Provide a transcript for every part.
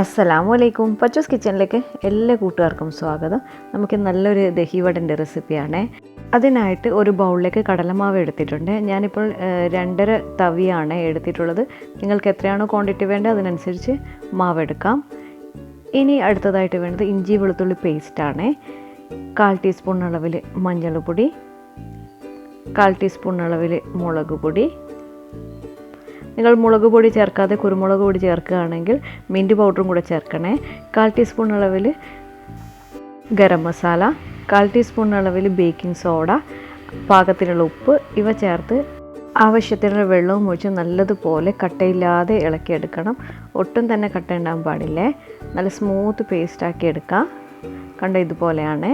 അസ്സലാമു അലൈക്കും. പച്ചൂസ് കിച്ചണിലേക്ക് എല്ലാ കൂട്ടുകാർക്കും സ്വാഗതം. നമുക്ക് നല്ലൊരു ദഹി വടൻ്റെ റെസിപ്പിയാണേ. അതിനായിട്ട് ഒരു ബൗളിലേക്ക് കടലമാവ് എടുത്തിട്ടുണ്ട്. ഞാനിപ്പോൾ 2.5 തവിയാണ് എടുത്തിട്ടുള്ളത്. നിങ്ങൾക്ക് എത്രയാണോ ക്വാണ്ടിറ്റി വേണ്ടത് അതിനനുസരിച്ച് മാവ് എടുക്കാം. ഇനി അടുത്തതായിട്ട് വേണ്ടത് ഇഞ്ചി വെളുത്തുള്ളി പേസ്റ്റാണ്. 1/4 ടീസ്പൂൺ അളവിൽ മഞ്ഞൾപ്പൊടി, 1/4 ടീസ്പൂൺ അളവിൽ മുളക് പൊടി. നിങ്ങൾ മുളക് പൊടി ചേർക്കാതെ കുരുമുളക് പൊടി ചേർക്കുകയാണെങ്കിൽ മിൻറ്റ് പൗഡറും കൂടെ ചേർക്കണേ. 1/4 ടീസ്പൂൺ അളവിൽ ഗരം മസാല, 1/4 ടീസ്പൂൺ അളവിൽ ബേക്കിംഗ് സോഡ, പാകത്തിനുള്ള ഉപ്പ് ഇവ ചേർത്ത് ആവശ്യത്തിനുള്ള വെള്ളവും ഒഴിച്ച് നല്ലതുപോലെ കട്ടയില്ലാതെ ഇളക്കിയെടുക്കണം. ഒട്ടും തന്നെ കട്ട ഉണ്ടാകാൻ പാടില്ലേ. നല്ല സ്മൂത്ത് പേസ്റ്റാക്കി എടുക്കാം. കണ്ട ഇതുപോലെയാണ്.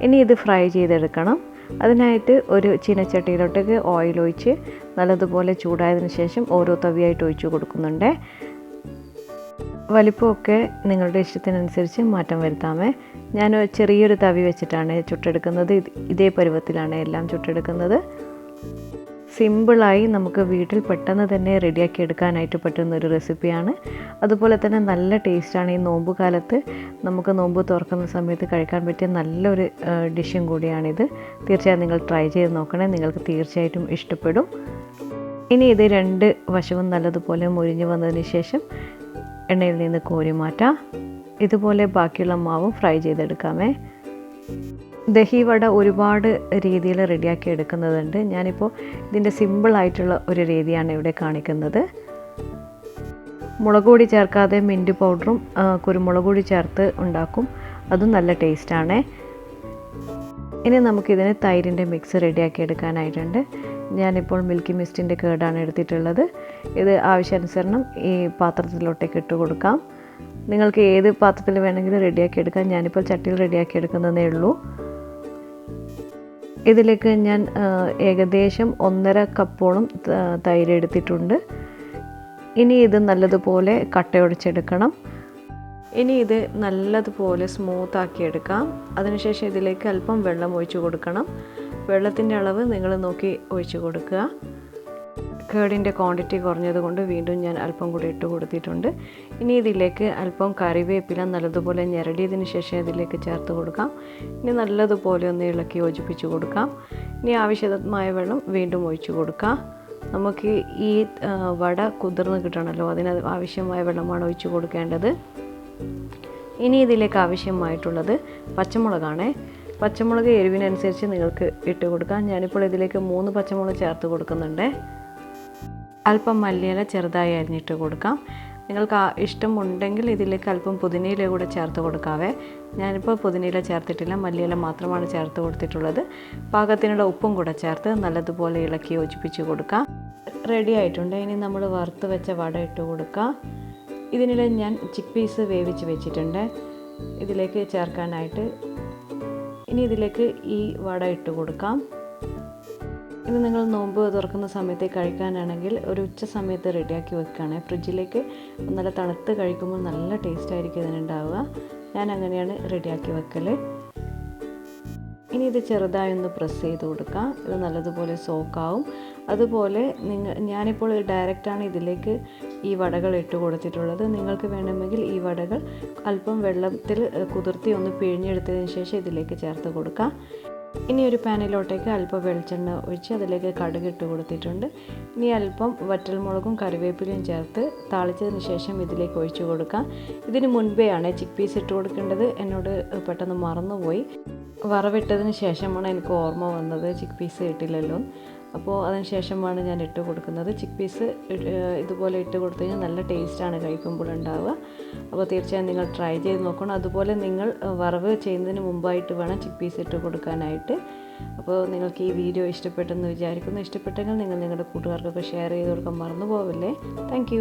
ഇനി ഇത് ഫ്രൈ ചെയ്തെടുക്കണം. അതിനായിട്ട് ഒരു ചീനച്ചട്ടിയിലോട്ടേക്ക് ഓയിൽ ഒഴിച്ച് നല്ലതുപോലെ ചൂടായതിന് ശേഷം ഓരോ തവിയായിട്ട് ഒഴിച്ച് കൊടുക്കുന്നുണ്ട്. വലിപ്പമൊക്കെ നിങ്ങളുടെ ഇഷ്ടത്തിനനുസരിച്ച് മാറ്റം വരുത്താമേ. ഞാൻ ചെറിയൊരു തവി വെച്ചിട്ടാണ് ചുട്ടെടുക്കുന്നത്. ഇതേ പരുവത്തിലാണ് എല്ലാം ചുട്ടെടുക്കുന്നത്. സിമ്പിളായി നമുക്ക് വീട്ടിൽ പെട്ടെന്ന് തന്നെ റെഡിയാക്കി എടുക്കാനായിട്ട് പറ്റുന്നൊരു റെസിപ്പിയാണ്. അതുപോലെ തന്നെ നല്ല ടേസ്റ്റാണ്. ഈ നോമ്പ് കാലത്ത് നമുക്ക് നോമ്പ് തുറക്കുന്ന സമയത്ത് കഴിക്കാൻ പറ്റിയ നല്ലൊരു ഡിഷും കൂടിയാണിത്. തീർച്ചയായും നിങ്ങൾ ട്രൈ ചെയ്ത് നോക്കണേ. നിങ്ങൾക്ക് തീർച്ചയായിട്ടും ഇഷ്ടപ്പെടും. ഇനി ഇത് 2 വശവും നല്ലതുപോലെ മുരിഞ്ഞ് വന്നതിന് ശേഷം എണ്ണയിൽ നിന്ന് കോരി മാറ്റാം. ഇതുപോലെ ബാക്കിയുള്ള മാവും ഫ്രൈ ചെയ്തെടുക്കാമേ. ദഹി വട ഒരുപാട് രീതിയിൽ റെഡിയാക്കി എടുക്കുന്നതുണ്ട്. ഞാനിപ്പോൾ ഇതിൻ്റെ സിമ്പിളായിട്ടുള്ള ഒരു രീതിയാണ് ഇവിടെ കാണിക്കുന്നത്. മുളക് പൊടി ചേർക്കാതെ മിൻറ്റ് പൗഡറും കുരുമുളക് പൊടി ചേർത്ത് ഉണ്ടാക്കും. അതും നല്ല ടേസ്റ്റാണ്. ഇനി നമുക്കിതിന് തൈരിൻ്റെ മിക്സ് റെഡിയാക്കി എടുക്കാനായിട്ടുണ്ട്. ഞാനിപ്പോൾ മിൽക്കി മിസ്റ്റിൻ്റെ കേടാണ് എടുത്തിട്ടുള്ളത്. ഇത് ആവശ്യാനുസരണം ഈ പാത്രത്തിലോട്ടേക്ക് ഇട്ട് കൊടുക്കാം. നിങ്ങൾക്ക് ഏത് പാത്രത്തിൽ വേണമെങ്കിലും റെഡിയാക്കി എടുക്കാം. ഞാനിപ്പോൾ ചട്ടിയിൽ റെഡിയാക്കി എടുക്കുന്നതേ ഉള്ളൂ. ഇതിലേക്ക് ഞാൻ ഏകദേശം 1.5 കപ്പോളം തൈര് എടുത്തിട്ടുണ്ട്. ഇനി ഇത് നല്ലതുപോലെ കട്ടയൊടിച്ചെടുക്കണം. ഇനി ഇത് നല്ലതുപോലെ സ്മൂത്താക്കി എടുക്കാം. അതിനുശേഷം ഇതിലേക്ക് അല്പം വെള്ളം ഒഴിച്ച് കൊടുക്കണം. വെള്ളത്തിൻ്റെ അളവ് നിങ്ങൾ നോക്കി ഒഴിച്ച് കൊടുക്കുക. കേടിൻ്റെ ക്വാണ്ടിറ്റി കുറഞ്ഞതുകൊണ്ട് വീണ്ടും ഞാൻ അല്പം കൂടി ഇട്ട് കൊടുത്തിട്ടുണ്ട്. ഇനി ഇതിലേക്ക് അല്പം കറിവേപ്പില നല്ലതുപോലെ ഞെരടിയതിന് ശേഷം ഇതിലേക്ക് ചേർത്ത് കൊടുക്കാം. ഇനി നല്ലതുപോലെ ഒന്ന് ഇളക്കി യോജിപ്പിച്ച് കൊടുക്കാം. ഇനി ആവശ്യമായ വെള്ളം വീണ്ടും ഒഴിച്ച് കൊടുക്കാം. നമുക്ക് ഈ വട കുതിർന്ന് കിട്ടണമല്ലോ, അതിന് ആവശ്യമായ വെള്ളമാണ് ഒഴിച്ച് കൊടുക്കേണ്ടത്. ഇനി ഇതിലേക്ക് ആവശ്യമായിട്ടുള്ളത് പച്ചമുളകാണ്. പച്ചമുളക് എരിവിനനുസരിച്ച് നിങ്ങൾക്ക് ഇട്ട് കൊടുക്കാം. ഞാനിപ്പോൾ ഇതിലേക്ക് 3 പച്ചമുളക് ചേർത്ത് കൊടുക്കുന്നുണ്ട്. അല്പം മല്ലിയില ചെറുതായി അരിഞ്ഞിട്ട് കൊടുക്കാം. നിങ്ങൾക്ക് ഇഷ്ടമുണ്ടെങ്കിൽ ഇതിലേക്ക് അല്പം പുതിനയില കൂടെ ചേർത്ത് കൊടുക്കാവേ. ഞാനിപ്പോൾ പുതിനയില ചേർത്തിട്ടില്ല, മല്ലിയില മാത്രമാണ് ചേർത്ത് കൊടുത്തിട്ടുള്ളത്. പാകത്തിനുള്ള ഉപ്പും കൂടെ ചേർത്ത് നല്ലതുപോലെ ഇളക്കി യോജിപ്പിച്ച് കൊടുക്കാം. റെഡി ആയിട്ടുണ്ട്. ഇനി നമ്മൾ വറുത്ത് വെച്ച വട ഇട്ട് കൊടുക്കാം. ഇതിനിടെ ഞാൻ ചിക്ക് പീസ് വേവിച്ച് വെച്ചിട്ടുണ്ട് ഇതിലേക്ക് ചേർക്കാനായിട്ട്. ഇനി ഇതിലേക്ക് ഈ വട ഇട്ട് കൊടുക്കാം. ഇത് നിങ്ങൾ നോമ്പ് തുറക്കുന്ന സമയത്ത് കഴിക്കാനാണെങ്കിൽ ഒരു ഉച്ച സമയത്ത് റെഡിയാക്കി വെക്കുകയാണ്. ഫ്രിഡ്ജിലേക്ക് നല്ല തണുത്ത് കഴിക്കുമ്പോൾ നല്ല ടേസ്റ്റ് ആയിരിക്കും ഇതിനുണ്ടാവുക. ഞാൻ അങ്ങനെയാണ് റെഡിയാക്കി വെക്കൽ. ഇനി ഇത് ചെറുതായി ഒന്ന് പ്രസ് ചെയ്ത് കൊടുക്കാം. ഇത് നല്ലതുപോലെ സോക്കാവും. അതുപോലെ ഞാനിപ്പോൾ ഡയറക്റ്റാണ് ഇതിലേക്ക് ഈ വടകൾ ഇട്ട് കൊടുത്തിട്ടുള്ളത്. നിങ്ങൾക്ക് വേണമെങ്കിൽ ഈ വടകൾ അല്പം വെള്ളത്തിൽ കുതിർത്തി ഒന്ന് പിഴിഞ്ഞെടുത്തതിന് ശേഷം ഇതിലേക്ക് ചേർത്ത് കൊടുക്കാം. ഇനി ഒരു പാനിലോട്ടേക്ക് അല്പം വെളിച്ചെണ്ണ ഒഴിച്ച് അതിലേക്ക് കടുക് ഇട്ട് കൊടുത്തിട്ടുണ്ട്. ഇനി അല്പം വറ്റൽമുളകും കറിവേപ്പിലയും ചേർത്ത് താളിച്ചതിന് ശേഷം ഇതിലേക്ക് ഒഴിച്ച് കൊടുക്കാം. ഇതിന് മുൻപേയാണ് ചിക്ക് പീസ് ഇട്ട് കൊടുക്കേണ്ടത്. എന്നോട് പെട്ടെന്ന് മറന്നുപോയി. വറവിട്ടതിന് ശേഷമാണ് എനിക്ക് ഓർമ്മ വന്നത് ചിക്ക് പീസ് ഇട്ടില്ലല്ലോ. അപ്പോൾ അതിന് ശേഷമാണ് ഞാൻ ഇട്ട് കൊടുക്കുന്നത്. ചിക്ക് പീസ് ഇതുപോലെ ഇട്ട് കൊടുത്തു കഴിഞ്ഞാൽ നല്ല ടേസ്റ്റാണ് കഴിക്കുമ്പോൾ ഉണ്ടാവുക. അപ്പോൾ തീർച്ചയായും നിങ്ങൾ ട്രൈ ചെയ്ത് നോക്കണം. അതുപോലെ നിങ്ങൾ വറവ് ചെയ്യുന്നതിന് മുമ്പായിട്ട് വേണം ചിക്ക് പീസ് ഇട്ട് കൊടുക്കാനായിട്ട്. അപ്പോൾ നിങ്ങൾക്ക് ഈ വീഡിയോ ഇഷ്ടപ്പെട്ടെന്ന് വിചാരിക്കുന്നു. ഇഷ്ടപ്പെട്ടെങ്കിൽ നിങ്ങൾ നിങ്ങളുടെ കൂട്ടുകാർക്കൊക്കെ ഷെയർ ചെയ്ത് കൊടുക്കാൻ മറന്നു പോവില്ലേ. താങ്ക്